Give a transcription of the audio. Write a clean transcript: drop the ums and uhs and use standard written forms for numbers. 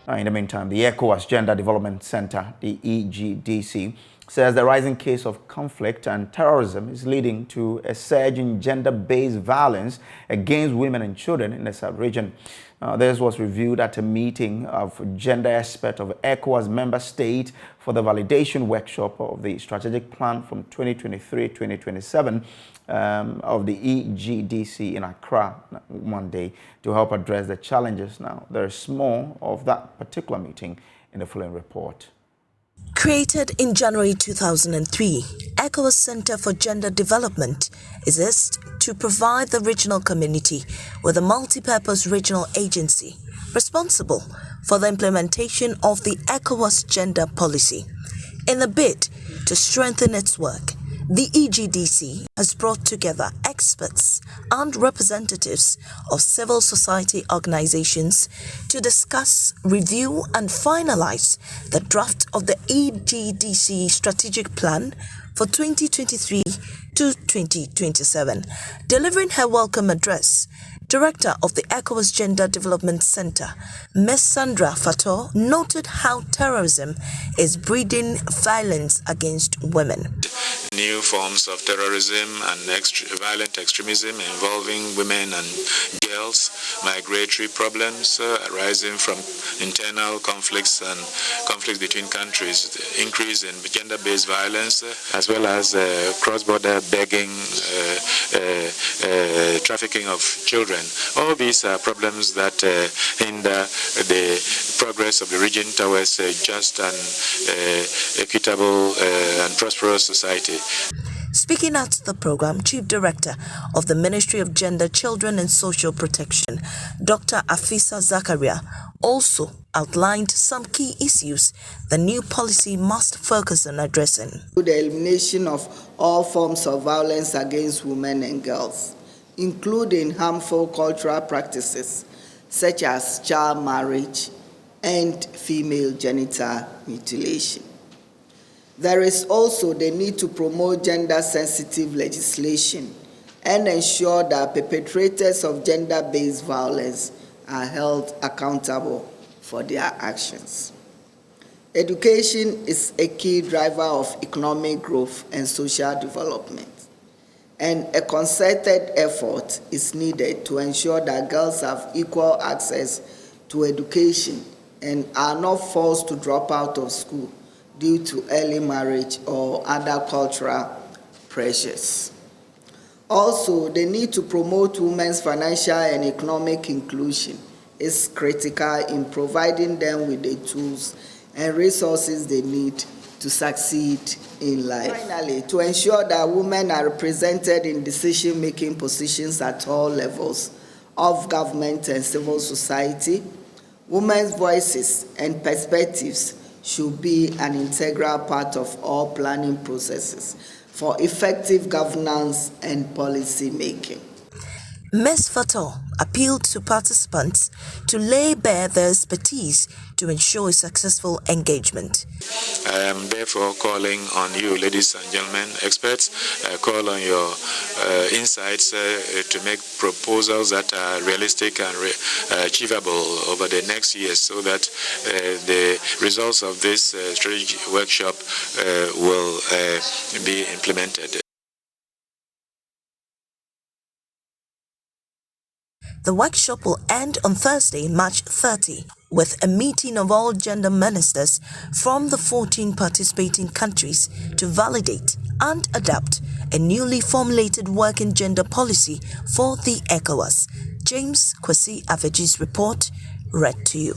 In the meantime, the ECOWAS Gender Development Center, the EGDC, says the rising case of conflict and terrorism is leading to a surge in gender-based violence against women and children in the sub-region. This was reviewed at a meeting of gender experts of ECOWAS member state for the validation workshop of the strategic plan from 2023-2027 of the EGDC in Accra Monday to help address the challenges. Now, there is more of that particular meeting in the following report. Created in January 2003, ECOWAS Center for Gender Development exists to provide the regional community with a multi-purpose regional agency responsible for the implementation of the ECOWAS gender policy. In a bid to strengthen its work, the EGDC has brought together experts and representatives of civil society organizations to discuss, review, and finalize the draft of the EGDC strategic plan for 2023 to 2027. Delivering her welcome address, Director of the ECOWAS Gender Development Center, Ms. Sandra Fator, noted how terrorism is breeding violence against women. New forms of terrorism and violent extremism involving women and girls, migratory problems arising from internal conflicts and conflicts between countries, increase in gender-based violence, as well as cross-border begging, trafficking of children. All these are problems that hinder the progress of the region towards a just and equitable and prosperous society. Speaking at the program, Chief Director of the Ministry of Gender, Children and Social Protection, Dr. Afisa Zakaria, also outlined some key issues the new policy must focus on addressing. The elimination of all forms of violence against women and girls, including harmful cultural practices such as child marriage and female genital mutilation. There is also the need to promote gender-sensitive legislation and ensure that perpetrators of gender-based violence are held accountable for their actions. Education is a key driver of economic growth and social development, and a concerted effort is needed to ensure that girls have equal access to education and are not forced to drop out of school due to early marriage or other cultural pressures. Also, the need to promote women's financial and economic inclusion is critical in providing them with the tools and resources they need to succeed in life. Finally, to ensure that women are represented in decision-making positions at all levels of government and civil society, women's voices and perspectives should be an integral part of all planning processes for effective governance and policy making. Ms. Fator appealed to participants to lay bare their expertise to ensure successful engagement. I am therefore calling on you, ladies and gentlemen, experts, call on your insights to make proposals that are realistic and achievable over the next years so that the results of this strategic workshop will be implemented. The workshop will end on Thursday, March 30, with a meeting of all gender ministers from the 14 participating countries to validate and adapt a newly formulated working gender policy for the ECOWAS. James Kwesi Aveji's report read to you.